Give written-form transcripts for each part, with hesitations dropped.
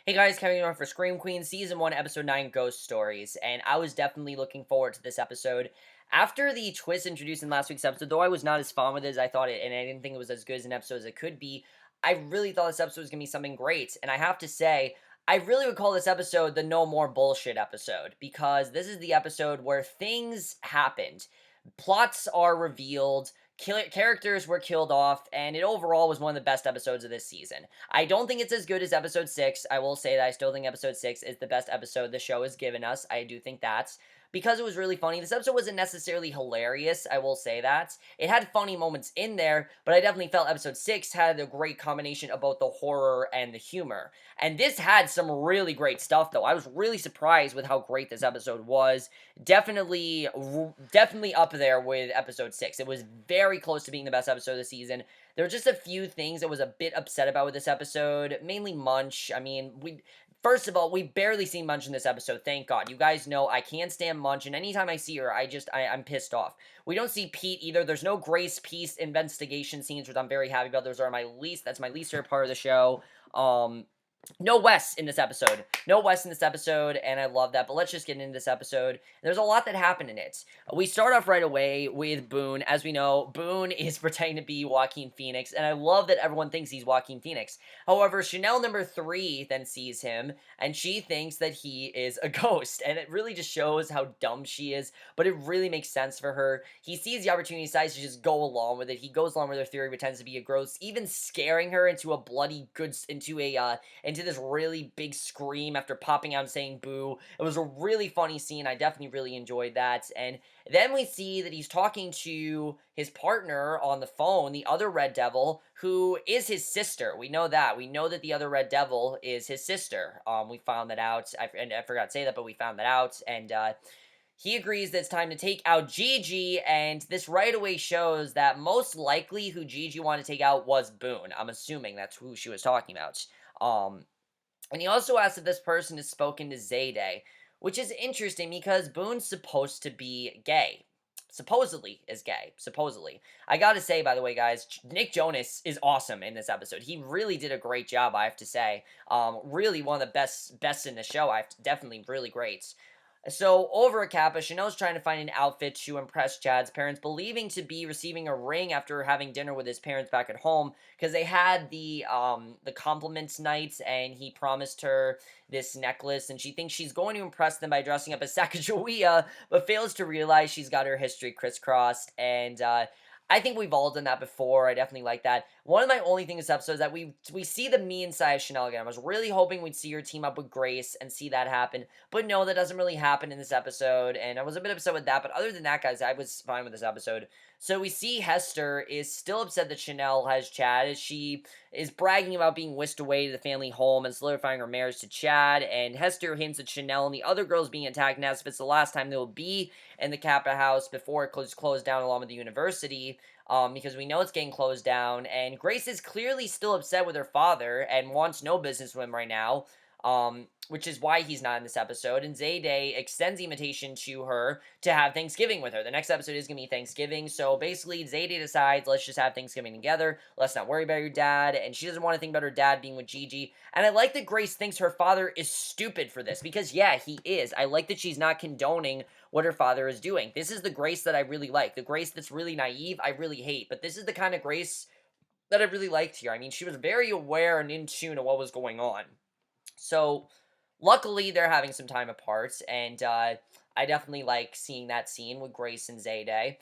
Hey guys, Kevin on for Scream Queen, Season 1, Episode 9, Ghost Stories, and I was definitely looking forward to this episode. After the twist introduced in last week's episode, though I was not as fond with it as I thought it, and I didn't think it was as good as an episode as it could be, I really thought this episode was going to be something great, and I have to say, I really would call this episode the No More Bullshit episode, because this is the episode where things happened. Plots are revealed, characters were killed off, and it overall was one of the best episodes of this season. I don't think it's as good as episode 6. I will say that I still think episode 6 is the best episode the show has given us. I do think that. Because it was really funny. This episode wasn't necessarily hilarious, I will say that. It had funny moments in there, but I definitely felt episode 6 had a great combination of both the horror and the humor. And this had some really great stuff, though. I was really surprised with how great this episode was. Definitely up there with episode 6. It was very close to being the best episode of the season. There were just a few things I was a bit upset about with this episode, mainly Munsch. I mean, first of all, we barely see Munch in this episode, thank God. You guys know I can't stand Munch, and anytime I see her, I'm pissed off. We don't see Pete either. There's no Grace Peace investigation scenes, which I'm very happy about. That's my least favorite part of the show. No Wes in this episode. No Wes in this episode, and I love that. But let's just get into this episode. There's a lot that happened in it. We start off right away with Boone. As we know, Boone is pretending to be Joaquin Phoenix, and I love that everyone thinks he's Joaquin Phoenix. However, Chanel number 3 then sees him, and she thinks that he is a ghost, and it really just shows how dumb she is, but it really makes sense for her. He sees the opportunity, decides to just go along with it. He goes along with her theory, pretends to be a ghost, even scaring her into into this really big scream after popping out and saying boo. It was a really funny scene. I definitely really enjoyed that. And then we see that he's talking to his partner on the phone, the other Red Devil, who is his sister. We know that. We know that the other Red Devil is his sister. We found that out. I forgot to say that, but we found that out. And he agrees that it's time to take out Gigi, and this right away shows that most likely who Gigi wanted to take out was Boone. I'm assuming that's who she was talking about. Um, and he also asks if this person has spoken to Zayday, which is interesting because Boone's supposed to be gay. Supposedly is gay. Supposedly. I gotta say, by the way, guys, Nick Jonas is awesome in this episode. He really did a great job, I have to say. Really one of the best in the show. Definitely really great. So, over at Kappa, Chanel's trying to find an outfit to impress Chad's parents, believing to be receiving a ring after having dinner with his parents back at home, because they had the compliments night, and he promised her this necklace, and she thinks she's going to impress them by dressing up as Sacagawea, but fails to realize she's got her history crisscrossed, and I think we've all done that before. I definitely like that. One of my only things this episode is that we see the mean side of Chanel again. I was really hoping we'd see her team up with Grace and see that happen, but no, that doesn't really happen in this episode, and I was a bit upset with that, but other than that, guys, I was fine with this episode. So we see Hester is still upset that Chanel has Chad, as she is bragging about being whisked away to the family home and solidifying her marriage to Chad, and Hester hints at Chanel and the other girls being attacked and asks if it's the last time they will be in the Kappa house before it closed down along with the university. Because we know it's getting closed down, and Grace is clearly still upset with her father and wants no business with him right now, which is why he's not in this episode, and Zayday extends the invitation to her to have Thanksgiving with her. The next episode is going to be Thanksgiving, so basically Zayday decides, let's just have Thanksgiving together, let's not worry about your dad, and she doesn't want to think about her dad being with Gigi, and I like that Grace thinks her father is stupid for this, because yeah, he is. I like that she's not condoning what her father is doing. This is the Grace that I really like. The Grace that's really naive, I really hate. But this is the kind of Grace that I really liked here. I mean, she was very aware and in tune of what was going on. So, luckily, they're having some time apart, and I definitely like seeing that scene with Grace and Zayday.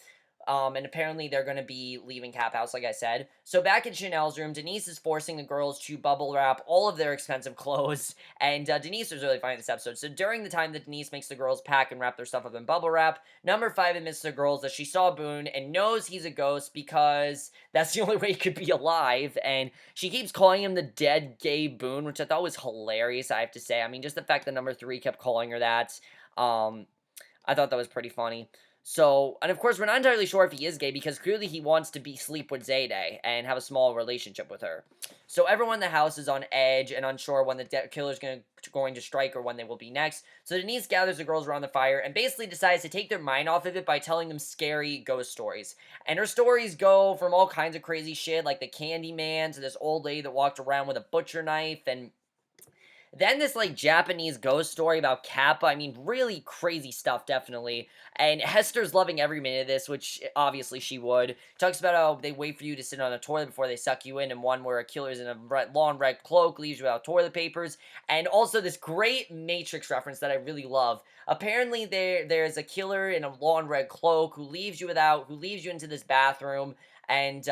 And apparently they're going to be leaving Cap House, like I said. So back in Chanel's room, Denise is forcing the girls to bubble wrap all of their expensive clothes, and Denise was really finding this episode. So during the time that Denise makes the girls pack and wrap their stuff up in bubble wrap, number 5 admits to the girls that she saw Boone and knows he's a ghost because that's the only way he could be alive, and she keeps calling him the dead gay Boone, which I thought was hilarious, I have to say. I mean, just the fact that number 3 kept calling her that, I thought that was pretty funny. So, and of course, we're not entirely sure if he is gay because clearly he wants to sleep with Zayday and have a small relationship with her. So everyone in the house is on edge and unsure when the killer's going to strike or when they will be next. So Denise gathers the girls around the fire and basically decides to take their mind off of it by telling them scary ghost stories. And her stories go from all kinds of crazy shit like the Candyman to this old lady that walked around with a butcher knife, and Then this like Japanese ghost story about Kappa. I mean, really crazy stuff, definitely. And Hester's loving every minute of this, which obviously she would. Talks about how they wait for you to sit on a toilet before they suck you in, and one where a killer's in a long red cloak leaves you without toilet papers. And also this great Matrix reference that I really love. Apparently, there's a killer in a long red cloak who leaves you into this bathroom, and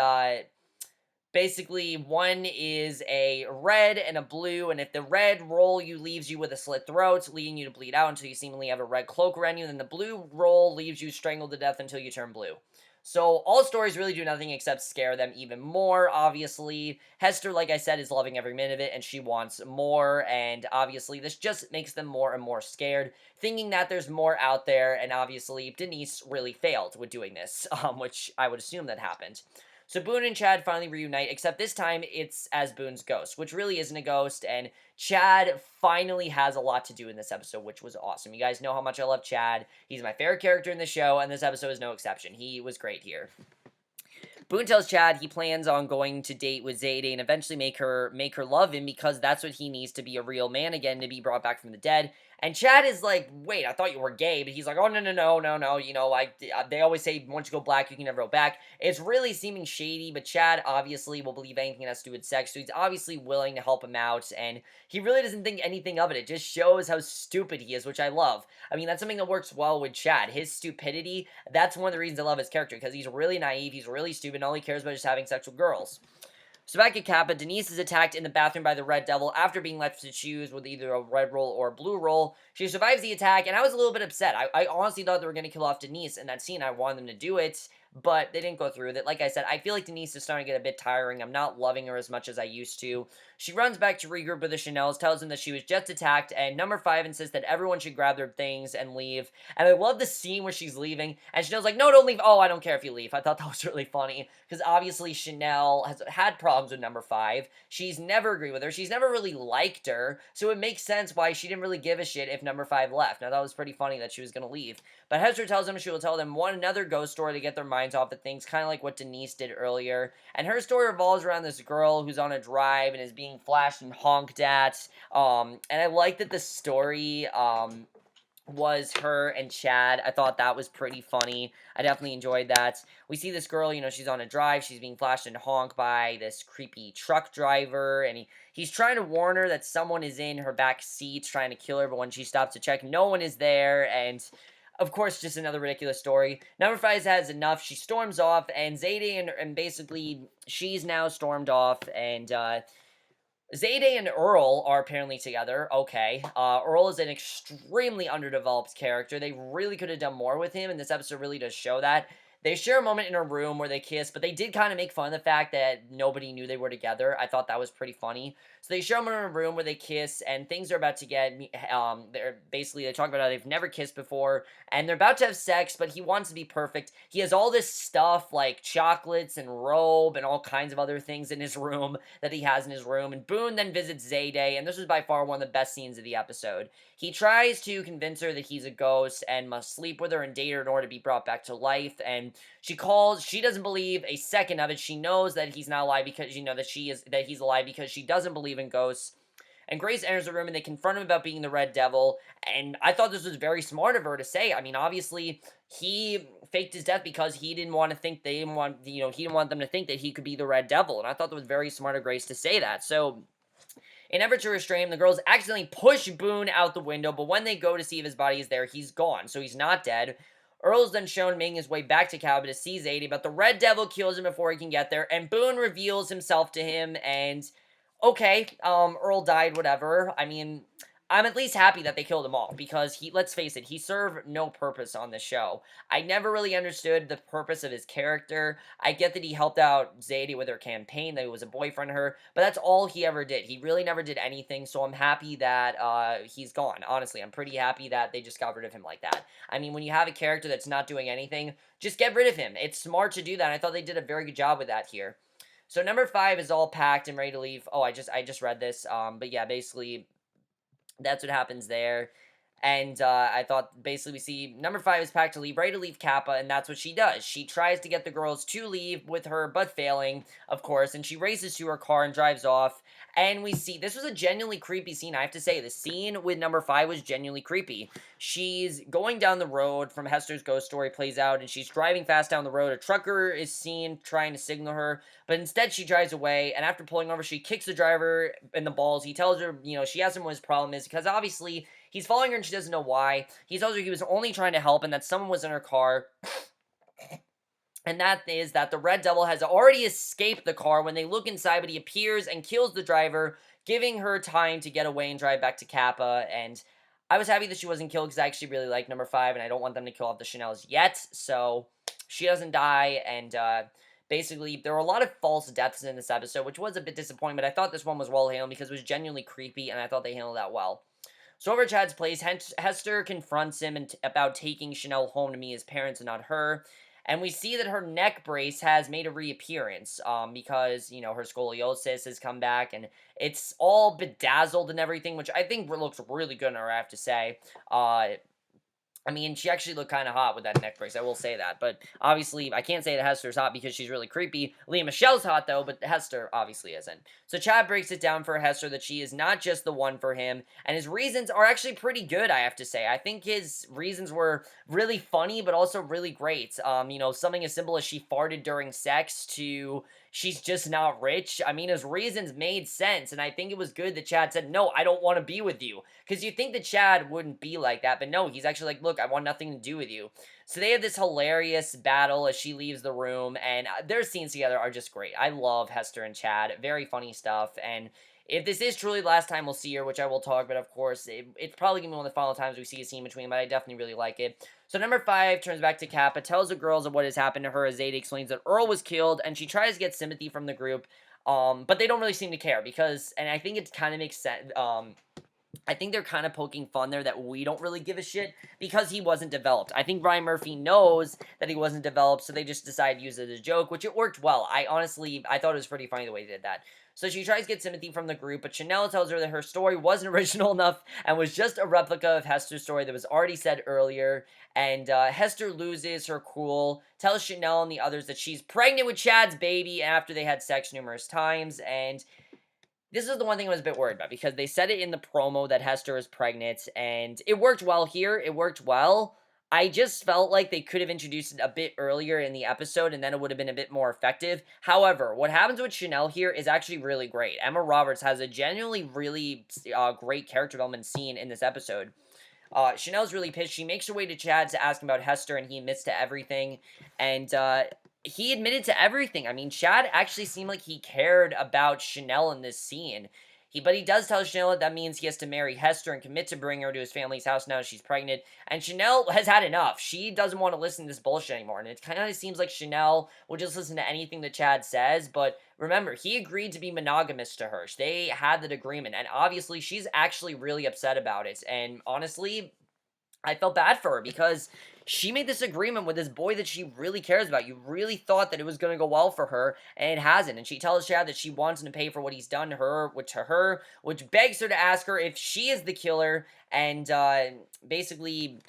basically, one is a red and a blue, and if the red roll you leaves you with a slit throat, leading you to bleed out until you seemingly have a red cloak around you, then the blue roll leaves you strangled to death until you turn blue. So all stories really do nothing except scare them even more, obviously. Hester, like I said, is loving every minute of it, and she wants more, and obviously this just makes them more and more scared, thinking that there's more out there, and obviously Denise really failed with doing this, which I would assume that happened. So Boone and Chad finally reunite, except this time it's as Boone's ghost, which really isn't a ghost, and Chad finally has a lot to do in this episode, which was awesome. You guys know how much I love Chad. He's my favorite character in the show, and this episode is no exception. He was great here. Boone tells Chad he plans on going to date with Zayde and eventually make her love him because that's what he needs to be a real man again, to be brought back from the dead. And Chad is like, wait, I thought you were gay, but he's like, oh, no, you know, like, they always say once you go black, you can never go back. It's really seeming shady, but Chad obviously will believe anything that has to do with sex, so he's obviously willing to help him out, and he really doesn't think anything of it. It just shows how stupid he is, which I love. I mean, that's something that works well with Chad. His stupidity, that's one of the reasons I love his character, because he's really naive, he's really stupid, and all he cares about is having sex with girls. So back at Kappa, Denise is attacked in the bathroom by the Red Devil after being left to choose with either a red roll or a blue roll. She survives the attack, and I was a little bit upset. I honestly thought they were going to kill off Denise in that scene. I wanted them to do it, but they didn't go through with it. Like I said, I feel like Denise is starting to get a bit tiring. I'm not loving her as much as I used to. She runs back to regroup with the Chanels, tells them that she was just attacked, and number 5 insists that everyone should grab their things and leave. And I love the scene where she's leaving, and Chanel's like, no, don't leave. Oh, I don't care if you leave. I thought that was really funny, because obviously Chanel has had problems with number 5. She's never agreed with her. She's never really liked her, so it makes sense why she didn't really give a shit if number 5 left. Now, that was pretty funny that she was going to leave. But Hester tells them she will tell them another ghost story to get their minds off of things, kind of like what Denise did earlier. And her story revolves around this girl who's on a drive and is being flashed and honked at. And I like that the story was her and Chad. I thought that was pretty funny. I definitely enjoyed that. We see this girl, you know, she's on a drive. She's being flashed and honked by this creepy truck driver. And he's trying to warn her that someone is in her back seat trying to kill her. But when she stops to check, no one is there. And of course, just another ridiculous story. Number 5 has enough. She storms off, and Zayde and basically she's now stormed off, and Zayde and Earl are apparently together. Okay. Earl is an extremely underdeveloped character. They really could have done more with him, and this episode really does show that. They share a moment in a room where they kiss, but they did kind of make fun of the fact that nobody knew they were together. I thought that was pretty funny. So they show them in a room where they kiss, and things are about to get, they talk about how they've never kissed before, and they're about to have sex, but he wants to be perfect. He has all this stuff, like chocolates and robe and all kinds of other things in his room that he has in his room, and Boone then visits Zayde, and this was by far one of the best scenes of the episode. He tries to convince her that he's a ghost and must sleep with her and date her in order to be brought back to life, and she doesn't believe a second of it. She knows that he's not alive because, that he's alive because she doesn't believe in ghosts. And Grace enters the room and they confront him about being the Red Devil, and I thought this was very smart of her to say. I mean, obviously, he faked his death because he didn't want to think he didn't want them to think that he could be the Red Devil, and I thought that was very smart of Grace to say that. So, in an effort to restrain him, the girls accidentally push Boone out the window, but when they go to see if his body is there, he's gone, so he's not dead. Earl is then shown making his way back to Cabot to see Zayde, but the Red Devil kills him before he can get there, and Boone reveals himself to him, and okay, Earl died, whatever. I mean, I'm at least happy that they killed him off, because let's face it, he served no purpose on the show. I never really understood the purpose of his character. I get that he helped out Zadie with her campaign, that he was a boyfriend of her, but that's all he ever did. He really never did anything, so I'm happy that, he's gone. Honestly, I'm pretty happy that they just got rid of him like that. I mean, when you have a character that's not doing anything, just get rid of him. It's smart to do that, and I thought they did a very good job with that here. So number 5 is all packed and ready to leave. Oh, I just read this, but yeah, basically that's what happens there. And I thought basically we see number 5 is packed to leave, ready to leave Kappa, and that's what she does. She tries to get the girls to leave with her, but failing, of course, and she races to her car and drives off. And we see this was a genuinely creepy scene. I have to say, the scene with number 5 was genuinely creepy. She's going down the road from Hester's ghost story plays out, and she's driving fast down the road. A trucker is seen trying to signal her, but instead she drives away. And after pulling over, she kicks the driver in the balls. He tells her, she asks him what his problem is because obviously he's following her and she doesn't know why. He tells her he was only trying to help and that someone was in her car. And that is that the Red Devil has already escaped the car when they look inside, but he appears and kills the driver, giving her time to get away and drive back to Kappa. And I was happy that she wasn't killed because I actually really like number 5, and I don't want them to kill off the Chanels yet. So she doesn't die, and basically there were a lot of false deaths in this episode, which was a bit disappointing, but I thought this one was well handled because it was genuinely creepy, and I thought they handled that well. So over at Chad's place, Hester confronts him about taking Chanel home to meet his parents and not her. And we see that her neck brace has made a reappearance, because, her scoliosis has come back, and it's all bedazzled and everything, which I think looks really good on her, I have to say. I mean, she actually looked kind of hot with that neck brace, I will say that. But obviously, I can't say that Hester's hot because she's really creepy. Lea Michelle's hot, though, but Hester obviously isn't. So Chad breaks it down for Hester that she is not just the one for him, and his reasons are actually pretty good, I have to say. I think his reasons were really funny, but also really great. Something as simple as she farted during sex to she's just not rich. I mean, his reasons made sense, and I think it was good that Chad said, no, I don't want to be with you. Because you think that Chad wouldn't be like that, but no, he's actually like, look, I want nothing to do with you. So they have this hilarious battle as she leaves the room, and their scenes together are just great. I love Hester and Chad. Very funny stuff, and if this is truly the last time we'll see her, which I will talk, but of course, it's probably going to be one of the final times we see a scene between them, but I definitely really like it. So number 5 turns back to Kappa, tells the girls of what has happened to her as Zeta explains that Earl was killed, and she tries to get sympathy from the group, but they don't really seem to care because, and I think it kind of makes sense, I think they're kind of poking fun there that we don't really give a shit because he wasn't developed. I think Ryan Murphy knows that he wasn't developed, so they just decided to use it as a joke, which it worked well. I thought it was pretty funny the way they did that. So she tries to get sympathy from the group, but Chanel tells her that her story wasn't original enough and was just a replica of Hester's story that was already said earlier. And Hester loses her cool, tells Chanel and the others that she's pregnant with Chad's baby after they had sex numerous times, and this is the one thing I was a bit worried about because they said it in the promo that Hester is pregnant, and it worked well here. It worked well. I just felt like they could have introduced it a bit earlier in the episode, and then it would have been a bit more effective. However, what happens with Chanel here is actually really great. Emma Roberts has a genuinely really great character development scene in this episode. Chanel's really pissed. She makes her way to Chad to ask him about Hester, and he admits to everything. And he admitted to everything. I mean, Chad actually seemed like he cared about Chanel in this scene. But he does tell Chanel that means he has to marry Hester and commit to bring her to his family's house now she's pregnant. And Chanel has had enough. She doesn't want to listen to this bullshit anymore. And it kind of seems like Chanel will just listen to anything that Chad says. But remember, he agreed to be monogamous to her. They had that agreement. And obviously, she's actually really upset about it. And honestly, I felt bad for her because she made this agreement with this boy that she really cares about. You really thought that it was going to go well for her, and it hasn't. And she tells Chad that she wants him to pay for what he's done to her, which begs her to ask her if she is the killer. And basically,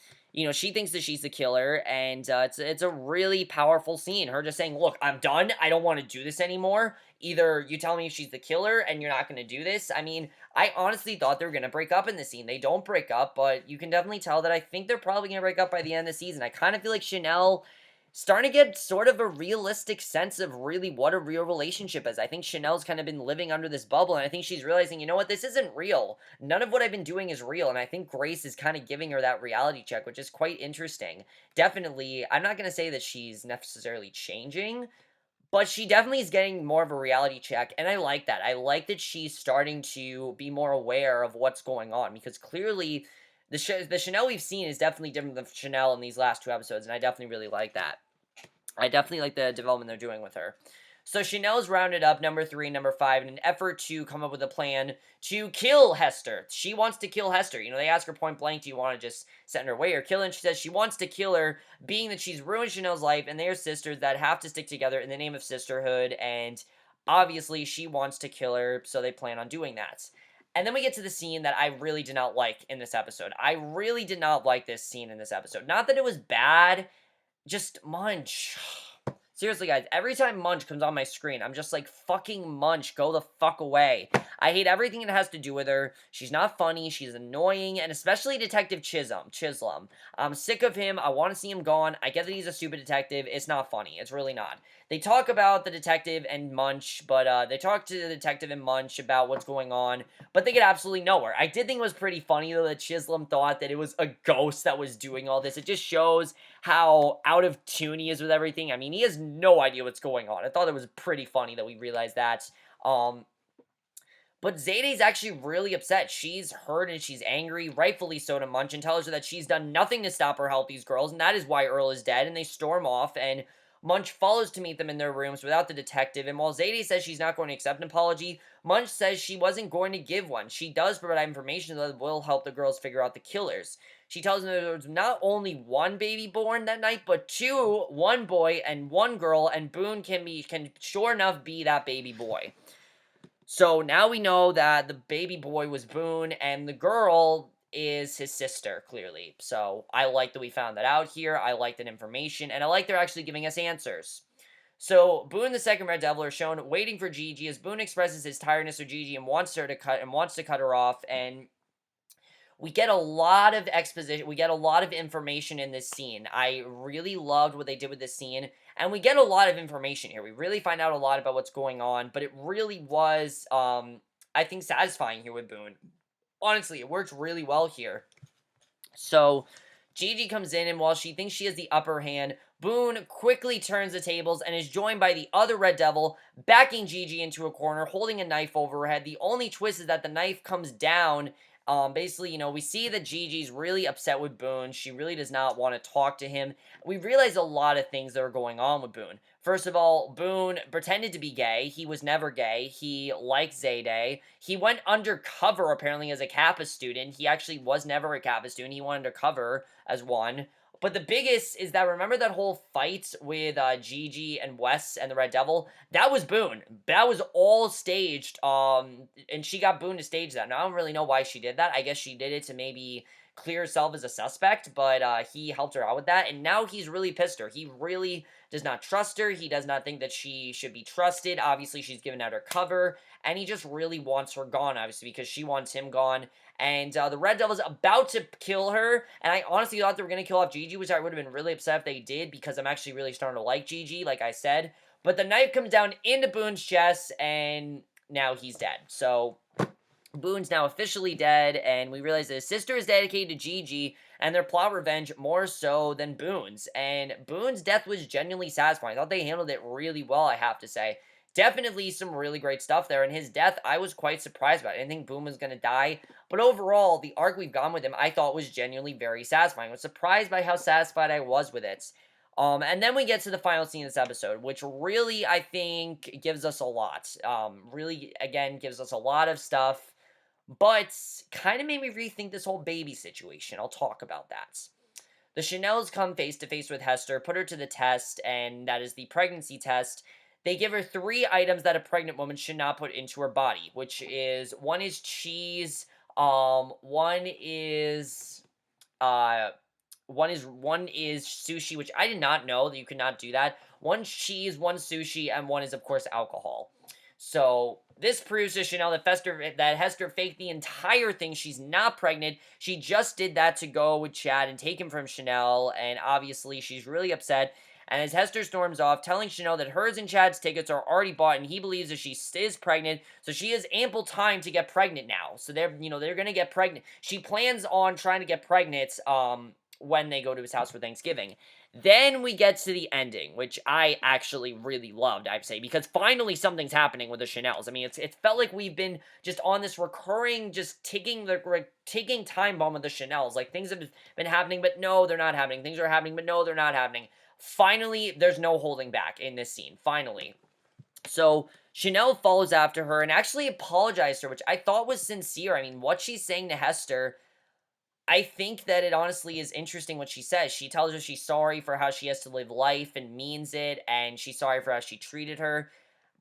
she thinks that she's the killer, and it's a really powerful scene. Her just saying, "Look, I'm done. I don't want to do this anymore. Either you tell me if she's the killer, and you're not going to do this." I mean, I honestly thought they were going to break up in this scene. They don't break up, but you can definitely tell that I think they're probably going to break up by the end of the season. I kind of feel like Chanel starting to get sort of a realistic sense of really what a real relationship is. I think Chanel's kind of been living under this bubble, and I think she's realizing, you know what, this isn't real. None of what I've been doing is real, and I think Grace is kind of giving her that reality check, which is quite interesting. Definitely, I'm not going to say that she's necessarily changing, but she definitely is getting more of a reality check, and I like that. I like that she's starting to be more aware of what's going on, because clearly the Chanel we've seen is definitely different than Chanel in these last 2 episodes, and I definitely really like that. I definitely like the development they're doing with her. So Chanel's rounded up number 3 and number 5 in an effort to come up with a plan to kill Hester. She wants to kill Hester. They ask her point blank, do you want to just send her away or kill her? And she says she wants to kill her, being that she's ruined Chanel's life, and they are sisters that have to stick together in the name of sisterhood, and obviously she wants to kill her, so they plan on doing that. And then we get to the scene that I really did not like in this episode. I really did not like this scene in this episode. Not that it was bad, just Munsch. Seriously, guys, every time Munch comes on my screen, I'm just like, fucking Munch, go the fuck away. I hate everything that has to do with her. She's not funny, she's annoying, and especially Detective Chisholm. I'm sick of him, I want to see him gone. I get that he's a stupid detective, it's not funny, it's really not. They talk about the detective and Munch, but they talk to the detective and Munch about what's going on, but they get absolutely nowhere. I did think it was pretty funny, though, that Chisholm thought that it was a ghost that was doing all this. It just shows how out of tune he is with everything. I mean, he has no idea what's going on. I thought it was pretty funny that we realized that. But Zayday's actually really upset. She's hurt and she's angry, rightfully so, to Munch, and tells her that she's done nothing to stop or help these girls, and that is why Earl is dead, and they storm off, and Munch follows to meet them in their rooms without the detective, and while Zayday says she's not going to accept an apology, Munch says she wasn't going to give one. She does provide information that will help the girls figure out the killers. She tells them there was not only one baby born that night, but two, one boy and one girl, and Boone can sure enough be that baby boy. So now we know that the baby boy was Boone, and the girl is his sister, clearly. So I like that we found that out here. I like that information, and I like they're actually giving us answers. So Boone, the second Red Devil, are shown waiting for Gigi as Boone expresses his tiredness of Gigi and wants to cut her off, and we get a lot of exposition, we get a lot of information in this scene. I really loved what they did with this scene, and we get a lot of information here. We really find out a lot about what's going on, but it really was, I think, satisfying here with Boone. Honestly, it worked really well here. So, Gigi comes in, and while she thinks she has the upper hand, Boone quickly turns the tables and is joined by the other Red Devil, backing Gigi into a corner, holding a knife over her head. The only twist is that the knife comes down. Basically, we see that Gigi's really upset with Boone. She really does not want to talk to him. We realize a lot of things that are going on with Boone. First of all, Boone pretended to be gay. He was never gay. He liked Zayday. He went undercover, apparently, as a Kappa student. He actually was never a Kappa student. He went undercover as one. But the biggest is that, remember that whole fight with Gigi and Wes and the Red Devil? That was Boone. That was all staged, and she got Boone to stage that. Now, I don't really know why she did that. I guess she did it to maybe clear herself as a suspect, but he helped her out with that, and now he's really pissed her. He really does not trust her. He does not think that she should be trusted. Obviously, she's given out her cover, and he just really wants her gone, obviously, because she wants him gone. And the Red Devil's about to kill her, and I honestly thought they were going to kill off Gigi, which I would have been really upset if they did, because I'm actually really starting to like Gigi, like I said. But the knife comes down into Boone's chest, and now he's dead. So Boone's now officially dead, and we realize that his sister is dedicated to Gigi, and their plot revenge more so than Boone's. And Boone's death was genuinely satisfying. I thought they handled it really well, I have to say. Definitely some really great stuff there, and his death, I was quite surprised about. I didn't think Boone was going to die, but overall, the arc we've gone with him, I thought was genuinely very satisfying. I was surprised by how satisfied I was with it. And then we get to the final scene of this episode, which really, I think, gives us a lot. Really, again, gives us a lot of stuff, but kind of made me rethink this whole baby situation. I'll talk about that. The Chanels come face to face with Hester, put her to the test, and that is the pregnancy test. They give her 3 items that a pregnant woman should not put into her body, which is, one is cheese, one is sushi, which I did not know that you could not do that. One cheese, one sushi, and one is, of course, alcohol. So this proves to Chanel that Hester faked the entire thing. She's not pregnant. She just did that to go with Chad and take him from Chanel, and obviously she's really upset. And as Hester storms off, telling Chanel that hers and Chad's tickets are already bought, and he believes that she is pregnant, so she has ample time to get pregnant now. So they're gonna get pregnant. She plans on trying to get pregnant, when they go to his house for Thanksgiving. Then we get to the ending, which I actually really loved, I'd say, because finally something's happening with the Chanels. I mean, it felt like we've been just on this recurring, just ticking time bomb with the Chanels. Like, things have been happening, but no, they're not happening. Things are happening, but no, they're not happening. Finally, there's no holding back in this scene. Finally. So, Chanel follows after her and actually apologized to her, which I thought was sincere. I mean, what she's saying to Hester, I think that it honestly is interesting what she says. She tells her she's sorry for how she has to live life and means it, and she's sorry for how she treated her.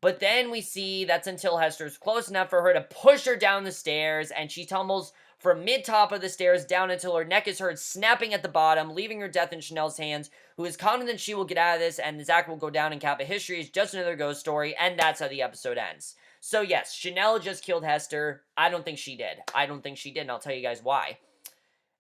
But then we see that's until Hester's close enough for her to push her down the stairs, and she tumbles from mid-top of the stairs down until her neck is heard snapping at the bottom, leaving her death in Chanel's hands, who is confident she will get out of this, and Zach will go down in Kappa history. It's just another ghost story, and that's how the episode ends. So yes, Chanel just killed Hester. I don't think she did. I don't think she did, and I'll tell you guys why.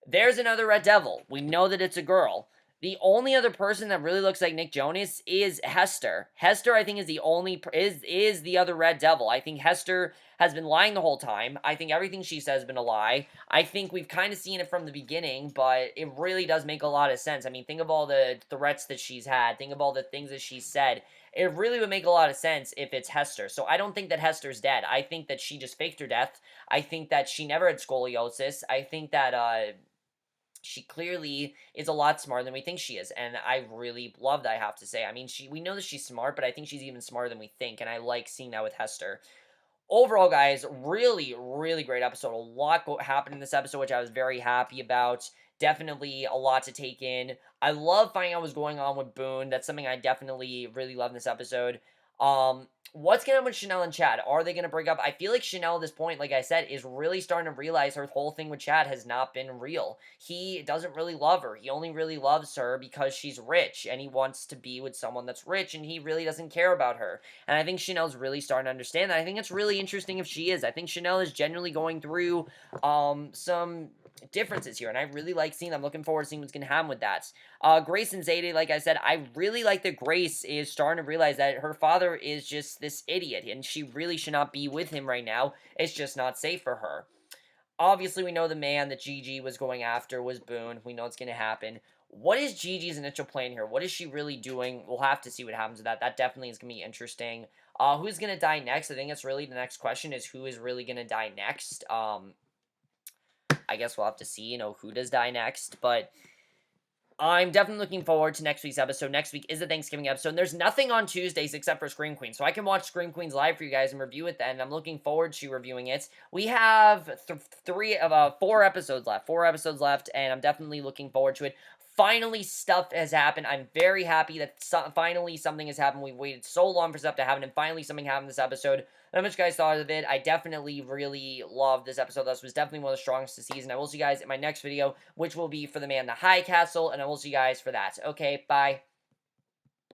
There's another Red Devil. We know that it's a girl. The only other person that really looks like Nick Jonas is Hester. Hester, I think, is the only is the other Red Devil. I think Hester has been lying the whole time. I think everything she says has been a lie. I think we've kind of seen it from the beginning, but it really does make a lot of sense. I mean, think of all the threats that she's had. Think of all the things that she's said. It really would make a lot of sense if it's Hester. So I don't think that Hester's dead. I think that she just faked her death. I think that she never had scoliosis. I think that she clearly is a lot smarter than we think she is, and I really love that, I have to say. I mean, we know that she's smart, but I think she's even smarter than we think, and I like seeing that with Hester. Overall, guys, really, really great episode. A lot happened in this episode, which I was very happy about. Definitely a lot to take in. I love finding out what's going on with Boone. That's something I definitely really love in this episode. What's going to happen with Chanel and Chad? Are they going to break up? I feel like Chanel at this point, like I said, is really starting to realize her whole thing with Chad has not been real. He doesn't really love her. He only really loves her because she's rich, and he wants to be with someone that's rich, and he really doesn't care about her. And I think Chanel's really starting to understand that. I think it's really interesting if she is. I think Chanel is genuinely going through some differences here, and I really like seeing them. I'm looking forward to seeing what's going to happen with that. Grace and Zadie, like I said, I really like that Grace is starting to realize that her father is just this idiot, and she really should not be with him right now. It's just not safe for her. Obviously, we know the man that Gigi was going after was Boone. We know it's going to happen. What is Gigi's initial plan here? What is she really doing? We'll have to see what happens with that. That definitely is going to be interesting. Who's going to die next? I think that's really the next question, is who is really going to die next. I guess we'll have to see, who does die next, but I'm definitely looking forward to next week's episode. Next week is the Thanksgiving episode, and there's nothing on Tuesdays except for Scream Queens, so I can watch Scream Queens live for you guys and review it then, and I'm looking forward to reviewing it. We have 4 episodes left, and I'm definitely looking forward to it. Finally, stuff has happened. I'm very happy that finally something has happened. We've waited so long for stuff to happen, and finally something happened this episode. How much you guys thought of it? I definitely really loved this episode. This was definitely one of the strongest this season. I will see you guys in my next video, which will be for the Man in the High Castle, and I will see you guys for that. Okay, bye.